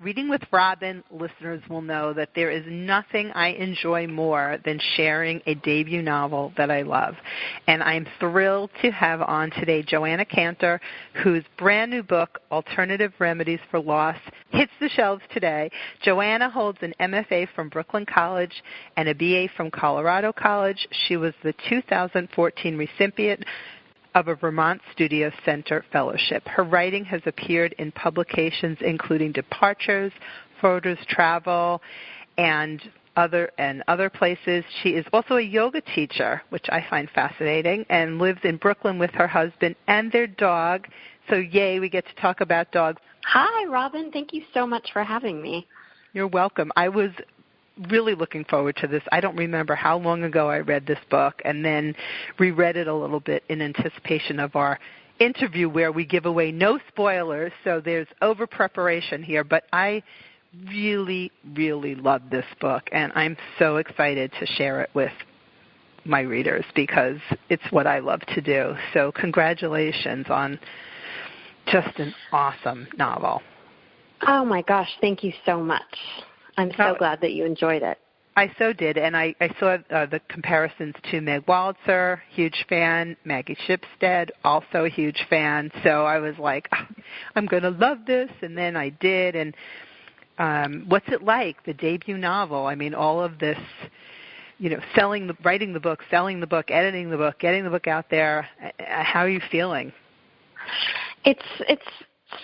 Reading with Robin listeners will know that there is nothing I enjoy more than sharing a debut novel that I love. And I'm thrilled to have on today Joanna Cantor, whose brand new book, Alternative Remedies for Loss, hits the shelves today. Joanna holds an MFA from Brooklyn College and a BA from Colorado College. She was the 2014 recipient of a Vermont Studio Center Fellowship. Her writing has appeared in publications including Departures, Photos Travel, and other places. She is also a yoga teacher, which I find fascinating, and lives in Brooklyn with her husband and their dog. So yay, we get to talk about dogs. Hi, Robin. Thank you so much for having me. You're welcome. I was really looking forward to this. I don't remember how long ago I read this book and then reread it a little bit in anticipation of our interview where we give away no spoilers, so there's over-preparation here. But I really, really love this book, and I'm so excited to share it with my readers because it's what I love to do. So congratulations on just an awesome novel. Oh, my gosh. Thank you so much. I'm so glad that you enjoyed it. I so did, and I saw the comparisons to Meg Walzer, huge fan, Maggie Shipstead, also a huge fan. So I was like, I'm going to love this, and then I did. And what's it like, the debut novel? I mean, all of this, writing the book, selling the book, editing the book, getting the book out there. How are you feeling? It's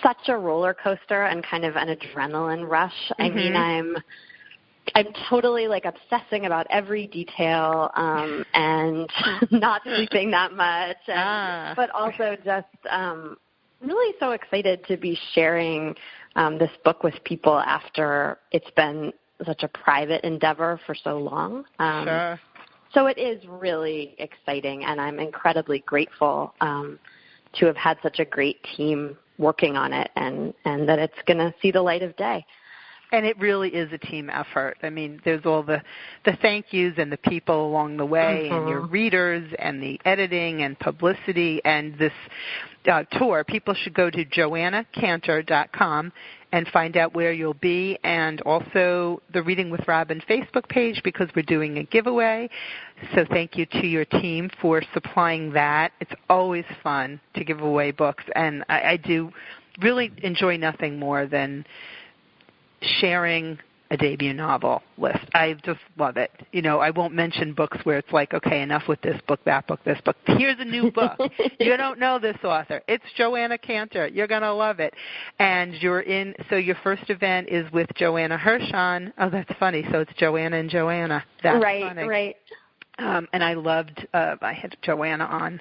such a roller coaster and kind of an adrenaline rush. Mm-hmm. I mean, I'm totally obsessing about every detail and not sleeping that much, but also just really so excited to be sharing this book with people after it's been such a private endeavor for so long. Sure. So it is really exciting, and I'm incredibly grateful to have had such a great team working on it and that it's going to see the light of day. And it really is a team effort. I mean, there's all the thank yous and the people along the way, and your readers and the editing and publicity and this tour. People should go to joannacantor.com and find out where you'll be, and also the Reading with Robin Facebook page because we're doing a giveaway. So thank you to your team for supplying that. It's always fun to give away books, and I do really enjoy nothing more than sharing a debut novel list. I just love it. I won't mention books where it's like, okay, enough with this book, that book, this book. Here's a new book. You don't know this author. It's Joanna Cantor. You're going to love it. And so your first event is with Joanna Hirshon. Oh, that's funny. So it's Joanna and Joanna. That's funny. Right. And I loved, I had Joanna on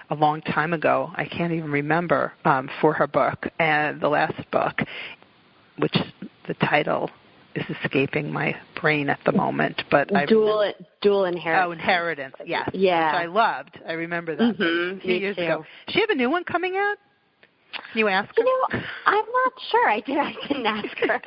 a long time ago. I can't even remember, for her book, and the last book, which the title is escaping my brain at the moment, but Dual Inheritance. Oh, Inheritance, yes. Yeah. Which I loved. I remember that a few years ago. Does she have a new one coming out? You ask her? I'm not sure. I didn't ask her.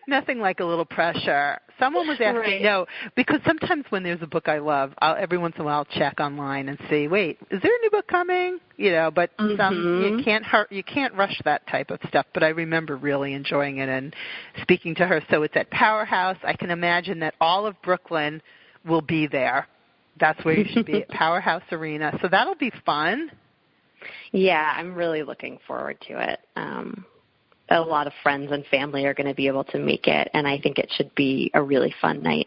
Nothing like a little pressure. Someone was asking, right. No, because sometimes when there's a book I love, every once in a while I'll check online and see, wait, is there a new book coming? But you can't rush that type of stuff. But I remember really enjoying it and speaking to her. So it's at Powerhouse. I can imagine that all of Brooklyn will be there. That's where you should be, at Powerhouse Arena. So that'll be fun. Yeah, I'm really looking forward to it. A lot of friends and family are going to be able to make it, and I think it should be a really fun night.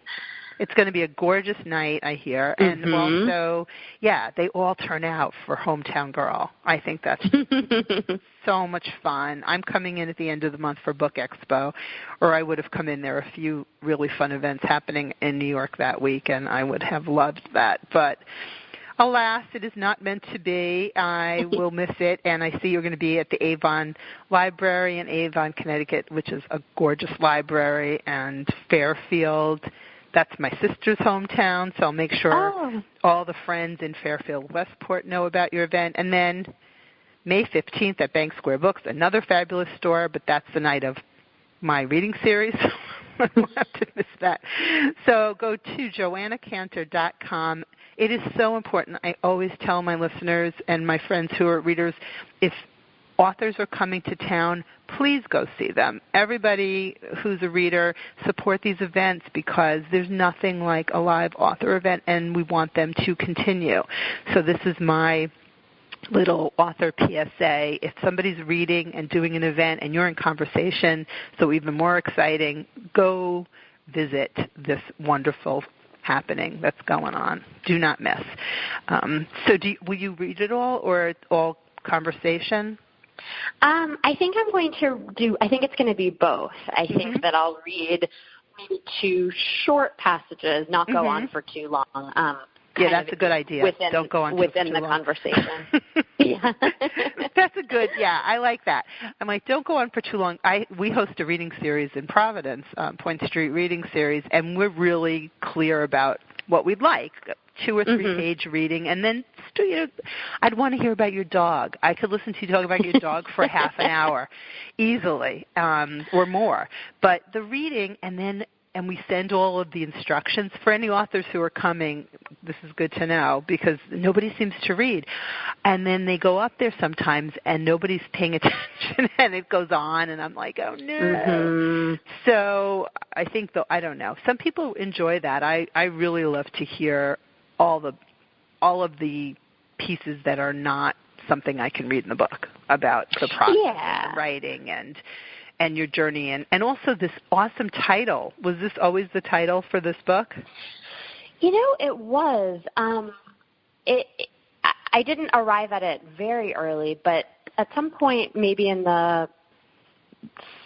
It's going to be a gorgeous night, I hear. And also, they all turn out for Hometown Girl. I think that's so much fun. I'm coming in at the end of the month for Book Expo, or I would have come in. There are a few really fun events happening in New York that week, and I would have loved that. But alas, it is not meant to be. I will miss it, and I see you're going to be at the Avon Library in Avon, Connecticut, which is a gorgeous library, and Fairfield. That's my sister's hometown, so I'll make sure all the friends in Fairfield Westport know about your event. And then May 15th at Bank Square Books, another fabulous store, but that's the night of my reading series. I won't have to miss that. So go to joannacantor.com. It is so important. I always tell my listeners and my friends who are readers, if authors are coming to town, please go see them. Everybody who's a reader, support these events because there's nothing like a live author event, and we want them to continue. So this is my little author PSA. If somebody's reading and doing an event and you're in conversation, so even more exciting, go visit this wonderful happening that's going on. Do not miss. So will you read it all, or all conversation? I think I'm going to I think it's going to be both. I think that I'll read maybe 2 short passages, not go on for too long. Yeah, that's a good idea. Don't go on within the conversation. Yeah. That's a good, I like that. I'm like, don't go on for too long. We host a reading series in Providence, Point Street Reading Series, and we're really clear about what we'd like, 2 or 3 page reading, and then I'd want to hear about your dog. I could listen to you talk about your dog for half an hour easily, or more. But the reading, and we send all of the instructions for any authors who are coming. This is good to know because nobody seems to read. And then they go up there sometimes and nobody's paying attention and it goes on and I'm like, oh no. So I think, I don't know. Some people enjoy that. I really love to hear all of the pieces that are not something I can read in the book about the process of writing and your journey, and also this awesome title. Was this always the title for this book? It was. I didn't arrive at it very early, but at some point, maybe in the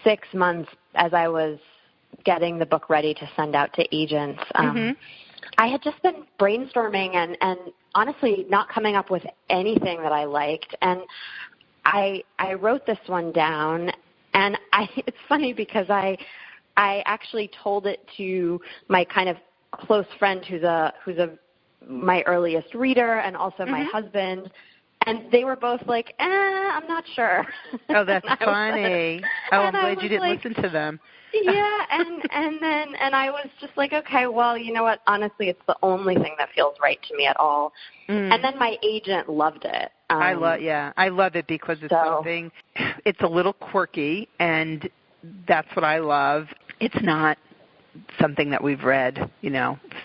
6 months as I was getting the book ready to send out to agents, I had just been brainstorming and honestly not coming up with anything that I liked. And I wrote this one down. And it's funny because I actually told it to my kind of close friend who's my earliest reader and also my husband, and they were both like, I'm not sure. Oh, that's funny. I'm glad you didn't listen to them. Yeah, and I was just like, okay, well, you know what? Honestly, it's the only thing that feels right to me at all. And then my agent loved it. I love it because it's something. It's a little quirky, and that's what I love. It's not something that we've read,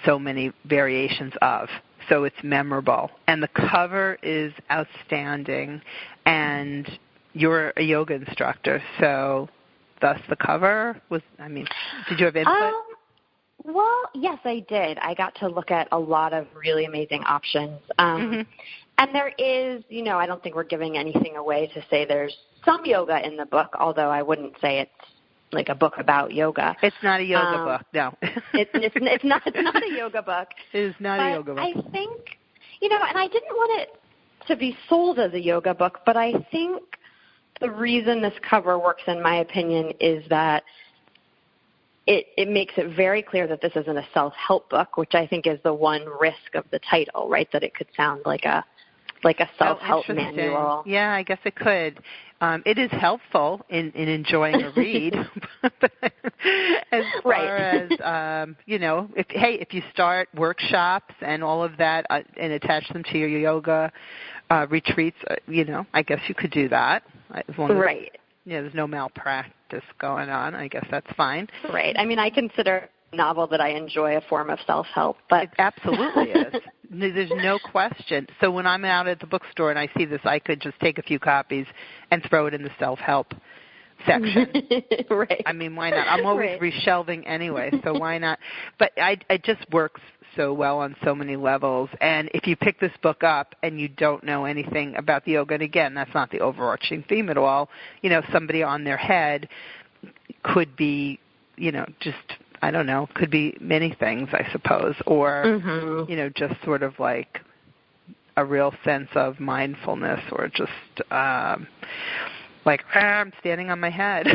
so many variations of. So it's memorable, and the cover is outstanding. And you're a yoga instructor, so. Thus the cover was, did you have input? Well, yes, I did. I got to look at a lot of really amazing options. And there is, I don't think we're giving anything away to say there's some yoga in the book, although I wouldn't say it's like a book about yoga. It's not a yoga book, no. it's not a yoga book. It is not a yoga book. I think, and I didn't want it to be sold as a yoga book, but I think the reason this cover works, in my opinion, is that it makes it very clear that this isn't a self-help book, which I think is the one risk of the title, right? That it could sound like a self-help manual. Yeah, I guess it could. It is helpful in enjoying a read. As far as, if you start workshops and all of that and attach them to your yoga retreats, I guess you could do that. As long as, there's no malpractice going on. I guess that's fine. Right. I consider a novel that I enjoy a form of self-help. But it absolutely is. There's no question. So when I'm out at the bookstore and I see this, I could just take a few copies and throw it in the self-help section. Right. Why not? I'm always reshelving anyway, so why not? But it just works so well on so many levels. And if you pick this book up and you don't know anything about the yoga, and again, that's not the overarching theme at all, somebody on their head could be, I don't know, could be many things, I suppose, or, just sort of like a real sense of mindfulness or just I'm standing on my head.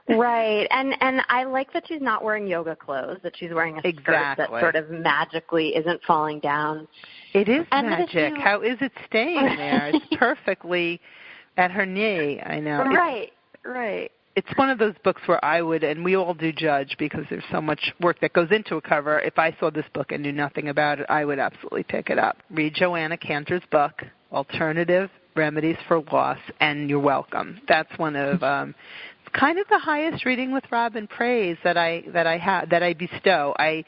Right. And I like that she's not wearing yoga clothes, that she's wearing a skirt that sort of magically isn't falling down. It is magic. How is it staying there? It's perfectly at her knee, I know. Right. It's one of those books where I would, and we all do judge because there's so much work that goes into a cover. If I saw this book and knew nothing about it, I would absolutely pick it up. Read Joanna Cantor's book, Alternative Remedies for Loss, and you're welcome. That's one of kind of the highest reading with Robin praise that I bestow. I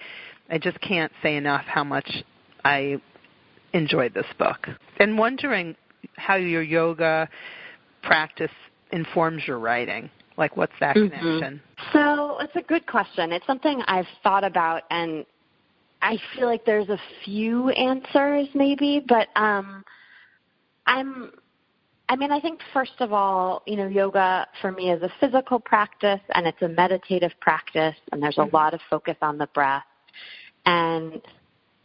just can't say enough how much I enjoyed this book. And wondering how your yoga practice informs your writing. Like, what's that connection? So it's a good question. It's something I've thought about, and I feel like there's a few answers maybe, but I think first of all, yoga for me is a physical practice and it's a meditative practice, and there's a lot of focus on the breath. And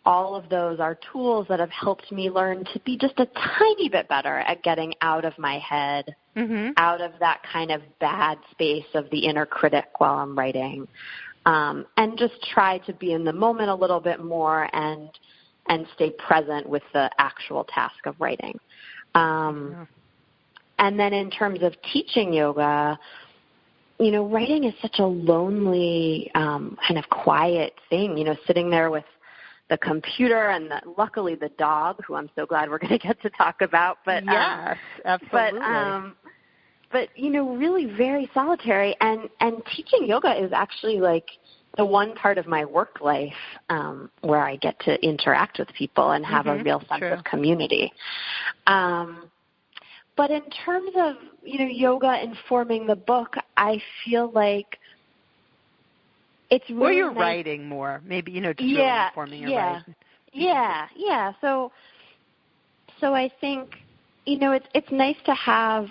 all of those are tools that have helped me learn to be just a tiny bit better at getting out of my head, out of that kind of bad space of the inner critic while I'm writing, and just try to be in the moment a little bit more and stay present with the actual task of writing. And then in terms of teaching yoga, writing is such a lonely, kind of quiet thing, sitting there with the computer and luckily the dog, who I'm so glad we're going to get to talk about. But yes, absolutely. But really very solitary. And teaching yoga is actually like the one part of my work life where I get to interact with people and have a real sense of community. But in terms of, yoga informing the book, I feel like it's really or you're nice. writing more, maybe, just really informing your writing. Yeah. So I think, it's nice to have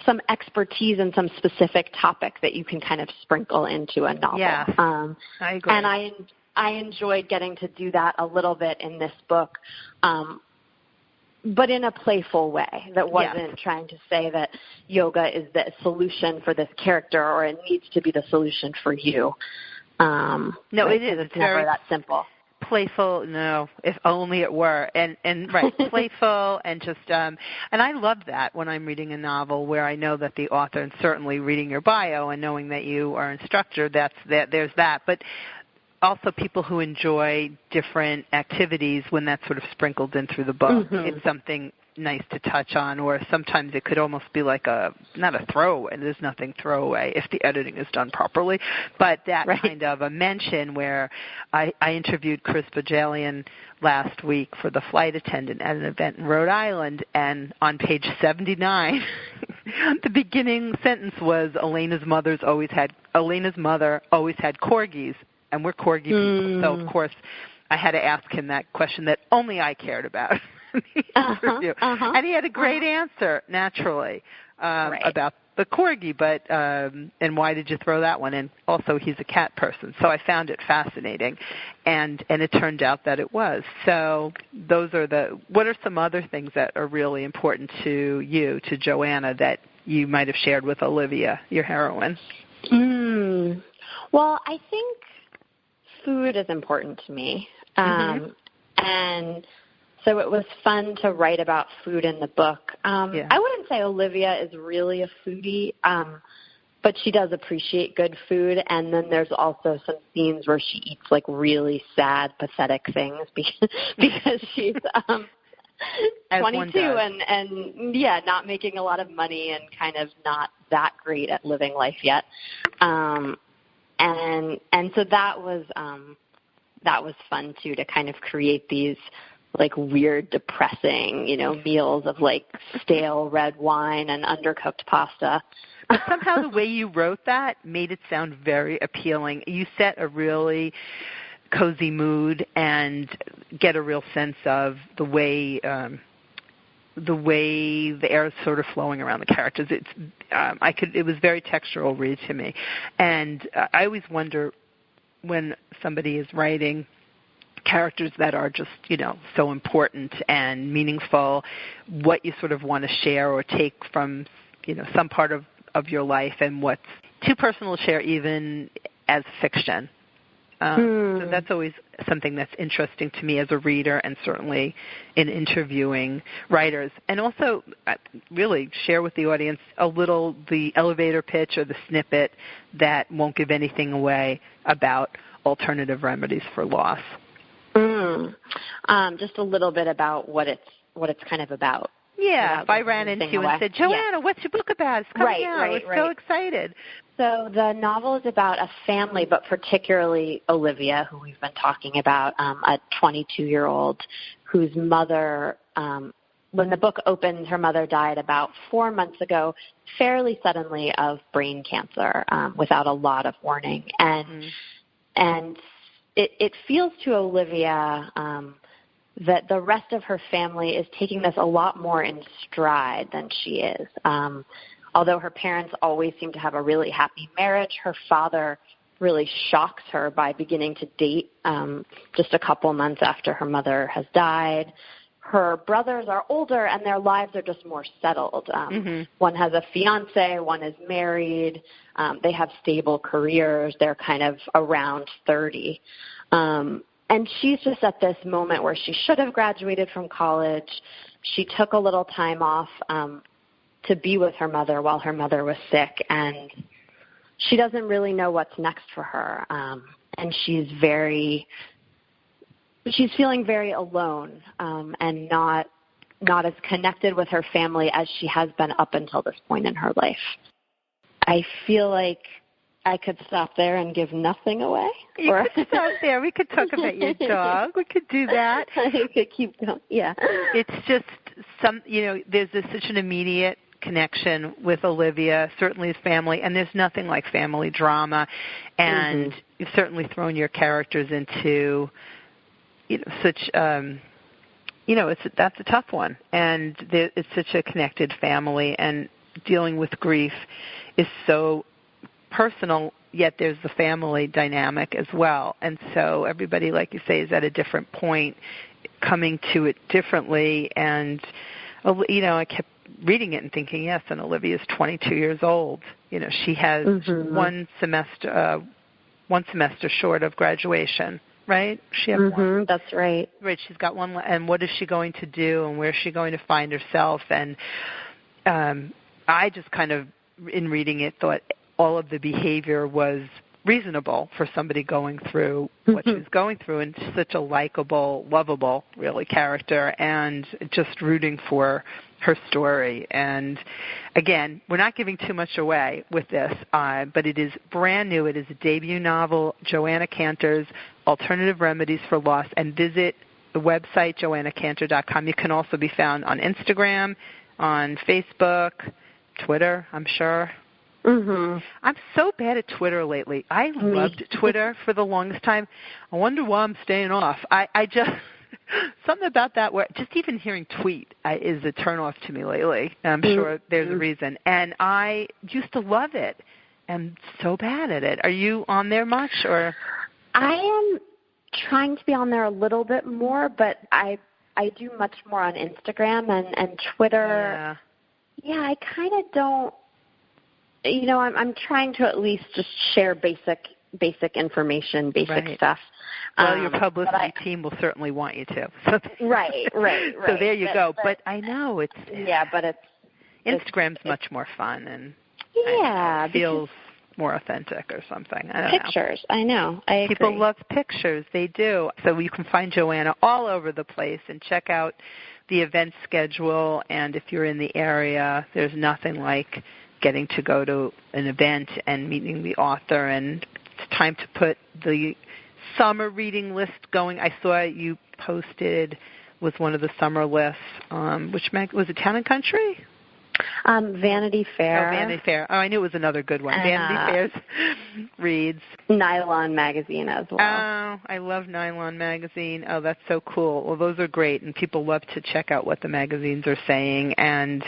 some expertise in some specific topic that you can kind of sprinkle into a novel. Yeah, I agree. And I enjoyed getting to do that a little bit in this book, but in a playful way that wasn't trying to say that yoga is the solution for this character or it needs to be the solution for you. No, right? it is. It's never that simple. Playful, no, if only it were. And right, playful and just, and I love that when I'm reading a novel where I know that the author, and certainly reading your bio and knowing that you are an instructor, there's that. But also people who enjoy different activities when that's sort of sprinkled in through the book. It's something nice to touch on, or sometimes it could almost be like not a throwaway. There's nothing throwaway if the editing is done properly, but that kind of a mention where I interviewed Chris Bajalian last week for The Flight Attendant at an event in Rhode Island, and on page 79, the beginning sentence was Elena's mother always had corgis. And we're corgi people, so of course I had to ask him that question that only I cared about in the interview. And he had a great answer, naturally, about the corgi, but and why did you throw that one in? Also, he's a cat person, so I found it fascinating, and it turned out that it was. So those are what are some other things that are really important to you, to Joanna, that you might have shared with Olivia, your heroine? Well, I think food is important to me, and so it was fun to write about food in the book. I wouldn't say Olivia is really a foodie, but she does appreciate good food, and then there's also some scenes where she eats like really sad, pathetic things because she's 22 and not making a lot of money and kind of not that great at living life yet. And so that was fun too, to kind of create these like weird, depressing, meals of like stale red wine and undercooked pasta. But somehow the way you wrote that made it sound very appealing. You set a really cozy mood and get a real sense of the way the air is sort of flowing around the characters. It was very textural read to me. And I always wonder when somebody is writing characters that are just, so important and meaningful, what you sort of want to share or take from, some part of your life and what's too personal to share even as fiction. So that's always something that's interesting to me as a reader and certainly in interviewing writers. And also really share with the audience a little the elevator pitch or the snippet that won't give anything away about alternative remedies for loss. Just a little bit about what it's kind of about. Yeah, if I ran into you and said, Joanna, what's your book about? It's coming out. I was so excited. So the novel is about a family, but particularly Olivia, who we've been talking about, a 22-year-old whose mother, when the book opened, her mother died about 4 months ago, fairly suddenly of brain cancer, without a lot of warning. And it feels to Olivia that the rest of her family is taking this a lot more in stride than she is. Although her parents always seem to have a really happy marriage, her father really shocks her by beginning to date just a couple months after her mother has died. Her brothers are older, and their lives are just more settled. One has a fiance, one is married. They have stable careers. They're kind of around 30. And she's just at this moment where she should have graduated from college. She took a little time off to be with her mother while her mother was sick, and she doesn't really know what's next for her. And she's feeling very alone and not as connected with her family as she has been up until this point in her life. I feel like I could stop there and give nothing away. You could stop there. We could talk about your dog. We could do that. I could keep going. Yeah. It's just there's such an immediate connection with Olivia, certainly his family, and there's nothing like family drama. And you've certainly thrown your characters into such that's a tough one, and it's such a connected family, and dealing with grief is so personal, yet there's the family dynamic as well. And so everybody, like you say, is at a different point, coming to it differently. And I kept reading it and thinking, yes, and Olivia's 22 years old. She has one semester short of graduation. Right? She has one. That's right. Right. She's got one. And what is she going to do? And where is she going to find herself? And I just kind of, in reading it, thought all of the behavior was reasonable for somebody going through what she was going through, and such a likable, lovable, really, character, and just rooting for her story. And again, we're not giving too much away with this, but it is brand new. It is a debut novel, Joanna Cantor's Alternative Remedies for Loss, and visit the website, joannacantor.com. You can also be found on Instagram, on Facebook, Twitter, I'm sure. I'm so bad at Twitter lately. I loved Twitter for the longest time. I wonder why I'm staying off. I just something about that where just even hearing tweet is a turnoff to me lately. I'm sure there's a reason. And I used to love it. I'm so bad at it. Are you on there much, or? I am trying to be on there a little bit more, but I do much more on Instagram and Twitter. Yeah, I kind of don't. I'm trying to at least just share basic information, basic stuff. Well, your publicity team will certainly want you to. So right. So there you go. But I know it's... Yeah, but Instagram's much more fun, and it feels more authentic or something. I don't know. Pictures, I know. I agree. People love pictures. They do. So you can find Joanna all over the place and check out the event schedule. And if you're in the area, there's nothing like getting to go to an event and meeting the author. And it's time to put the summer reading list going. I saw you posted was one of the summer lists. Which was it, Town and Country? Vanity Fair. Oh, Vanity Fair. Oh, I knew it was another good one. Vanity Fair's reads. Nylon Magazine as well. Oh, I love Nylon Magazine. Oh, that's so cool. Well, those are great, and people love to check out what the magazines are saying. And,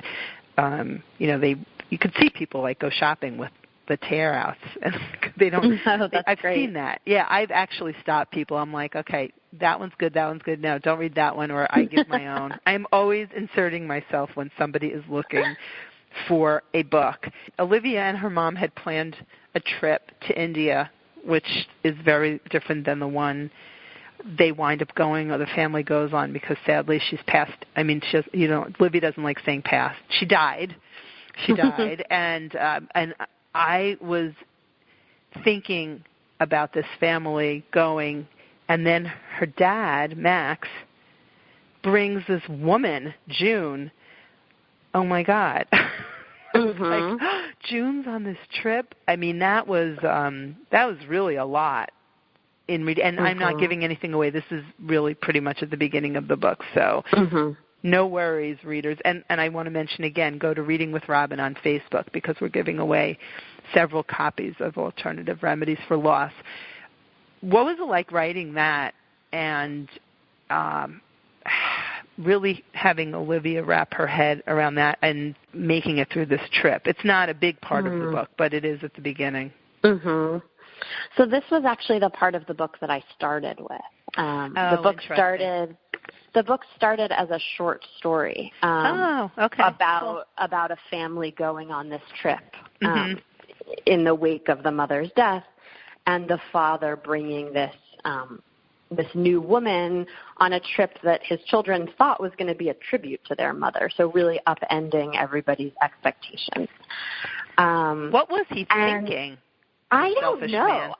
you could see people go shopping with the tear outs, and they don't. Oh, that's I've great. seen that. Yeah, I've actually stopped people. I'm like, okay, that one's good. No, don't read that one, or I give my own. I'm always inserting myself when somebody is looking for a book. Olivia and her mom had planned a trip to India, which is very different than the one they wind up going, or the family goes on, because sadly she's passed. I mean, Olivia doesn't like saying passed. She died. And I was thinking about this family going, and then her dad, Max, brings this woman, June, oh my God. Mm-hmm. Like, June's on this trip. I mean, that was really a lot. And I'm not giving anything away. This is really pretty much at the beginning of the book, so no worries, readers. And I want to mention again, go to Reading with Robin on Facebook because we're giving away several copies of Alternative Remedies for Loss. What was it like writing that and really having Olivia wrap her head around that and making it through this trip? It's not a big part of the book, but it is at the beginning. Mm-hmm. So this was actually the part of the book that I started with. The book started as a short story about a family going on this trip in the wake of the mother's death, and the father bringing this new woman on a trip that his children thought was going to be a tribute to their mother, so really upending everybody's expectations. What was he thinking? I don't know.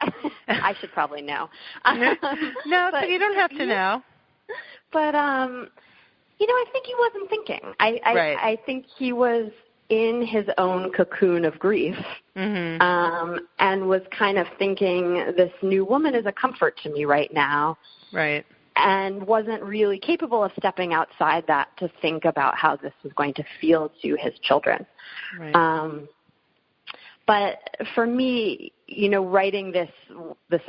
I should probably know. No, but you don't have to know. But, I think he wasn't thinking. I think he was in his own cocoon of grief and was kind of thinking, this new woman is a comfort to me right now. Right. And wasn't really capable of stepping outside that to think about how this was going to feel to his children. Right. But for me, writing this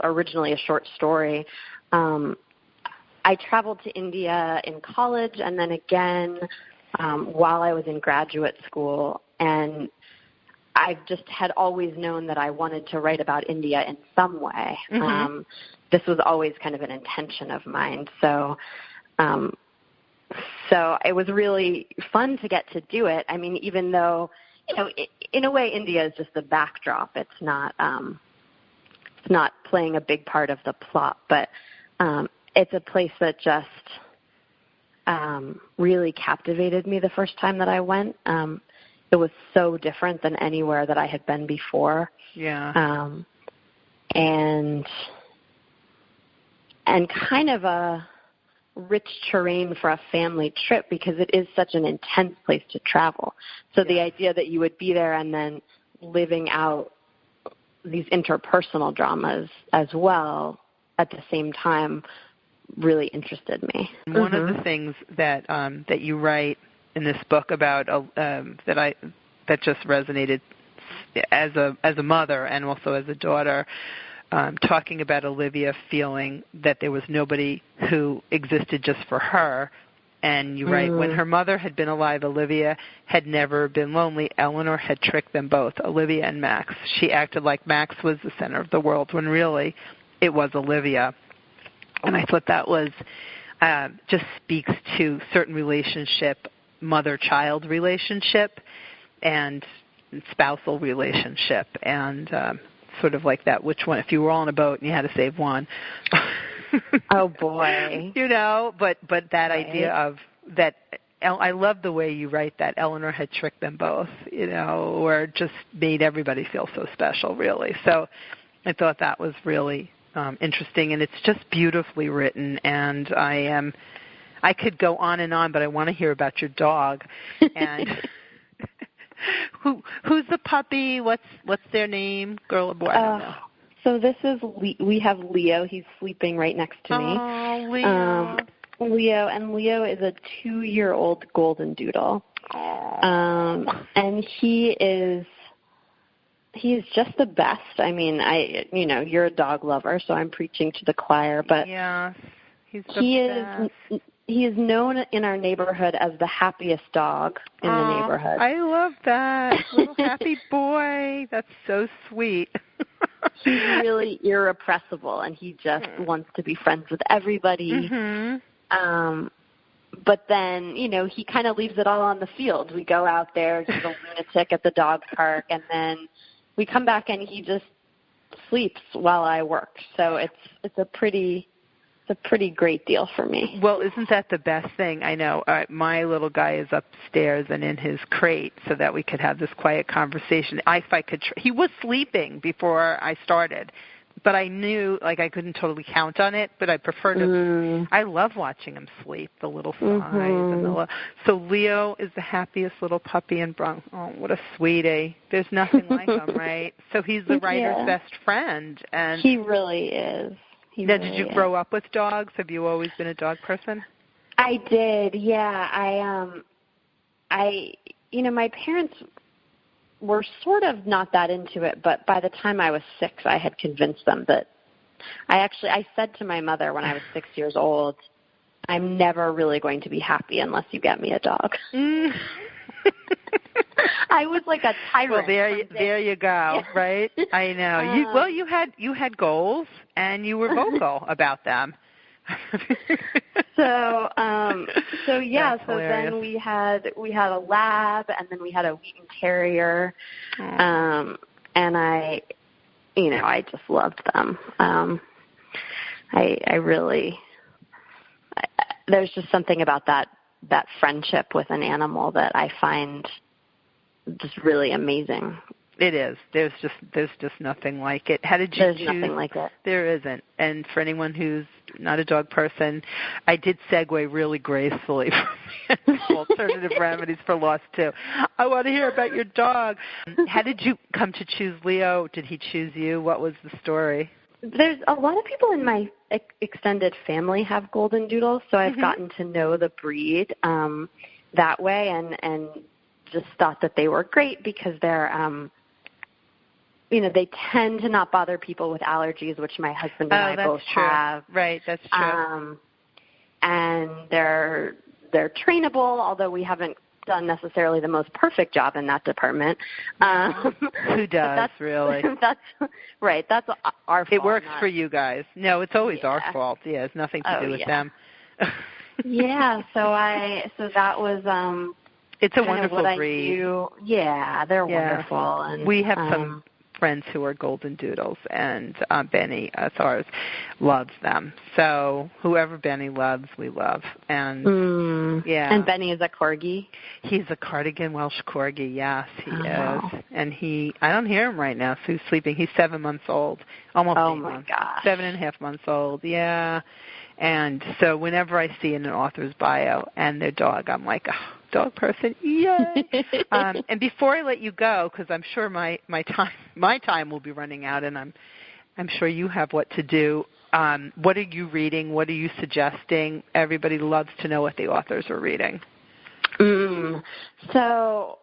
originally a short story, I traveled to India in college and then again while I was in graduate school, and I just had always known that I wanted to write about India in some way. This was always kind of an intention of mine. So it was really fun to get to do it. I mean, even though, in a way, India is just the backdrop. It's not playing a big part of the plot, but it's a place that just really captivated me the first time that I went. It was so different than anywhere that I had been before. Yeah. And kind of a rich terrain for a family trip because it is such an intense place to travel. So the idea that you would be there and then living out these interpersonal dramas as well at the same time really interested me. One of the things that that you write in this book about that just resonated as a mother and also as a daughter, talking about Olivia feeling that there was nobody who existed just for her. And you write, when her mother had been alive, Olivia had never been lonely. Eleanor had tricked them both, Olivia and Max. She acted like Max was the center of the world when really it was Olivia. And I thought that was just speaks to certain relationship, mother-child relationship and spousal relationship, and sort of like that, which one, if you were all on a boat and you had to save one. Oh, boy. But that idea of that, I love the way you write that Eleanor had tricked them both, or just made everybody feel so special, really. So I thought that was really interesting, and it's just beautifully written, and I could go on and on, but I want to hear about your dog. And who's the puppy? What's their name? Girl or boy? I don't know. So this is we have Leo. He's sleeping right next to me. Oh, Leo. Leo is a 2-year-old golden doodle. And he's just the best. I mean, you're a dog lover, so I'm preaching to the choir, but yeah, he's the best. He is known in our neighborhood as the happiest dog in the neighborhood. I love that. Little happy boy. That's so sweet. He's really irrepressible, and he just wants to be friends with everybody. But then, he kind of leaves it all on the field. We go out there, he's a lunatic at the dog park, and then we come back and he just sleeps while I work. So it's a pretty great deal for me. Well, isn't that the best thing? I know my little guy is upstairs and in his crate so that we could have this quiet conversation. He was sleeping before I started. but I knew, like, I couldn't totally count on it, but I prefer to, I love watching him sleep, the little sighs and the so Leo is the happiest little puppy in Bronx. Oh, what a sweetie. There's nothing like him, right? So he's the writer's best friend. And he really is. Now, did you grow up with dogs? Have you always been a dog person? I did, yeah. I my parents were sort of not that into it, but by the time I was 6, I had convinced them that I said to my mother when I was 6 years old, I'm never really going to be happy unless you get me a dog. I was like a tyrant. Well, there you go, right? I know. You had goals, and you were vocal about them. So then we had a lab, and then we had a Wheaten Terrier, and I just loved them. I really, there's just something about that friendship with an animal that I find just really amazing. It is. There's just nothing like it. How did you choose? There's nothing like it. There isn't. And for anyone who's not a dog person, I did segue really gracefully from alternative remedies for loss too. I want to hear about your dog. How did you come to choose Leo? Did he choose you? What was the story? There's a lot of people in my extended family have golden doodles, so I've gotten to know the breed that way, and just thought that they were great because they're they tend to not bother people with allergies, which my husband and I both have. Right, that's true. And they're trainable, although we haven't done necessarily the most perfect job in that department. Who does, really? That's right. That's our fault. It works for you guys. No, it's always our fault. Yeah, it's nothing to do with them. Yeah, so that was it's a wonderful breed. Yeah, they're wonderful. And we have some friends who are golden doodles, and Benny, ours, loves them. So whoever Benny loves, we love. And And Benny is a corgi? He's a cardigan Welsh corgi, yes, he is. And I don't hear him right now, so he's sleeping. He's 7 months old, almost 8 months. Oh, my gosh. 7.5 months old, yeah. And so whenever I see in an author's bio and their dog, I'm like, oh, dog person, yay! And before I let you go, because I'm sure my time will be running out, and I'm sure you have what to do. What are you reading? What are you suggesting? Everybody loves to know what the authors are reading. So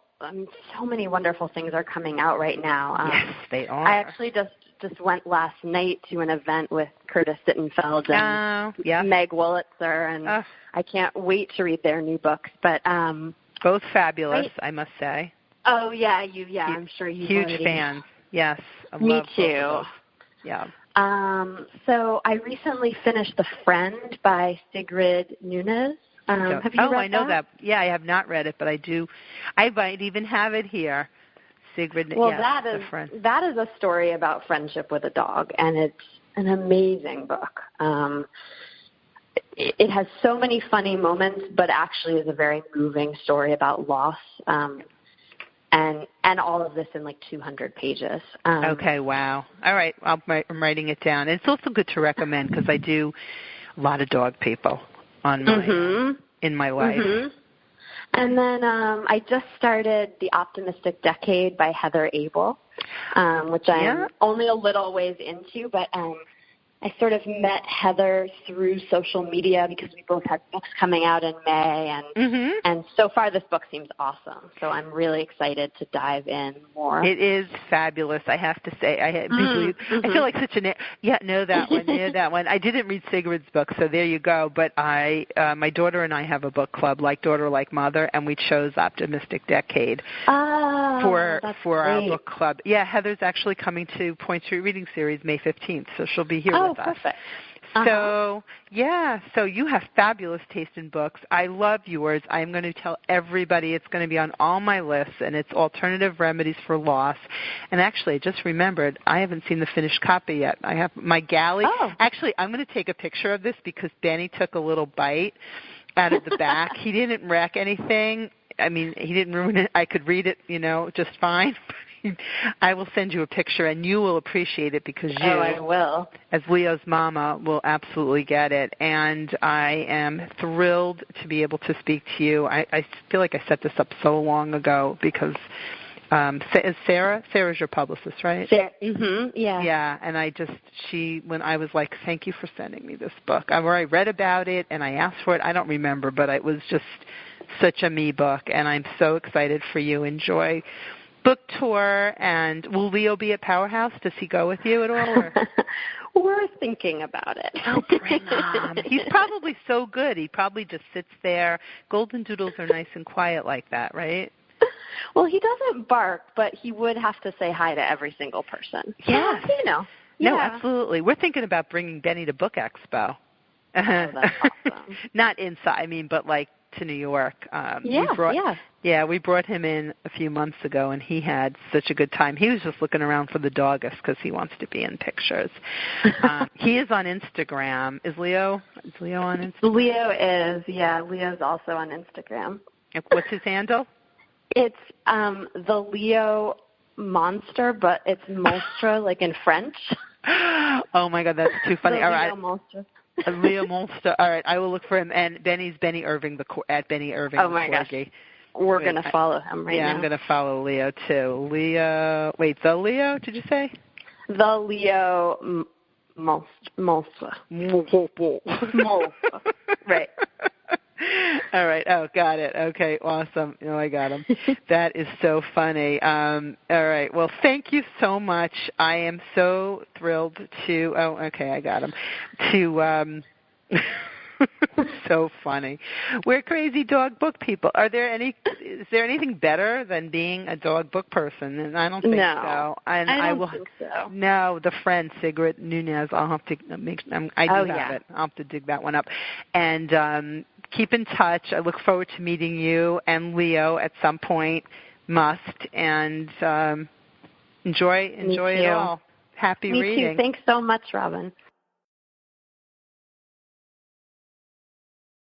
many wonderful things are coming out right now. Yes, they are. I actually just went last night to an event with Curtis Sittenfeld and Meg Wolitzer, and I can't wait to read their new books. But both fabulous, I must say. Oh yeah, I'm sure you. Huge fans. Yes, me too. Yeah. So I recently finished The Friend by Sigrid Nunez. Have you read that? I know that. Yeah, I have not read it, but I do. I might even have it here. Sigrid, well, The Friend. That is a story about friendship with a dog, and it's an amazing book. It has so many funny moments, but actually is a very moving story about loss, and all of this in like 200 pages. Okay, wow. All right, I'm writing it down. And it's also good to recommend because I do a lot of dog people on my in my life. And then I just started The Optimistic Decade by Heather Abel, which I'm only a little ways into, but I sort of met Heather through social media because we both had books coming out in May, and so far this book seems awesome. So I'm really excited to dive in more. It is fabulous, I have to say. I feel like such a know that one. I didn't read Sigrid's book, so there you go. But my daughter and I have a book club, Like Daughter, Like Mother, and we chose Optimistic Decade for our book club. Yeah, Heather's actually coming to Point Street Reading Series May 15th, so she'll be here with us. Perfect. So you have fabulous taste in books. I love yours. I'm going to tell everybody it's going to be on all my lists, and it's Alternative Remedies for Loss. And actually, I just remembered, I haven't seen the finished copy yet. I have my galley. Actually, I'm going to take a picture of this because Benny took a little bite out of the back. He didn't wreck anything. I mean, he didn't ruin it. I could read it, just fine. I will send you a picture, and you will appreciate it because you, I will, as Leo's mama, will absolutely get it. And I am thrilled to be able to speak to you. I feel like I set this up so long ago because is Sarah's your publicist, right? Sarah, yeah. Yeah, and when I was like, thank you for sending me this book. I read about it, and I asked for it. I don't remember, but it was just such a me book, and I'm so excited for you. Enjoy book tour, and will Leo be at Powerhouse? Does he go with you at all? Or? We're thinking about it. Oh, bring him. He's probably so good. He probably just sits there. Golden Doodles are nice and quiet like that, right? Well, he doesn't bark, but he would have to say hi to every single person. Yes. So, No, yeah. absolutely. We're thinking about bringing Benny to Book Expo. Oh, that's awesome. Not inside, but like to New York. We brought him in a few months ago, and he had such a good time. He was just looking around for the doggist because he wants to be in pictures. He is on Instagram. Is Leo on Instagram? Leo is, yeah. Leo's also on Instagram. What's his handle? It's the Leo Monster, but it's Monstre, like in French. Oh, my God, that's too funny. All right. Monstre. Leo Monster. All right, I will look for him. And Benny's Benny Irving, at Benny Irving. Oh, my gosh. We're going to follow him right now. Yeah, I'm going to follow Leo, too. The Leo, did you say? The Leo Monstre. Right. All right. Oh, got it. Okay, awesome. I got him. That is so funny. All right. Well, thank you so much. I am so thrilled to. Oh, okay, I got him. So funny. We're crazy dog book people. Is there anything better than being a dog book person? And I don't think so. And I don't think so. No, the friend Sigrid Nunez. I'll have to have it. I'll have to dig that one up. And keep in touch. I look forward to meeting you and Leo at some point. Must. And enjoy it all. Happy reading. Me too. Thanks so much, Robin.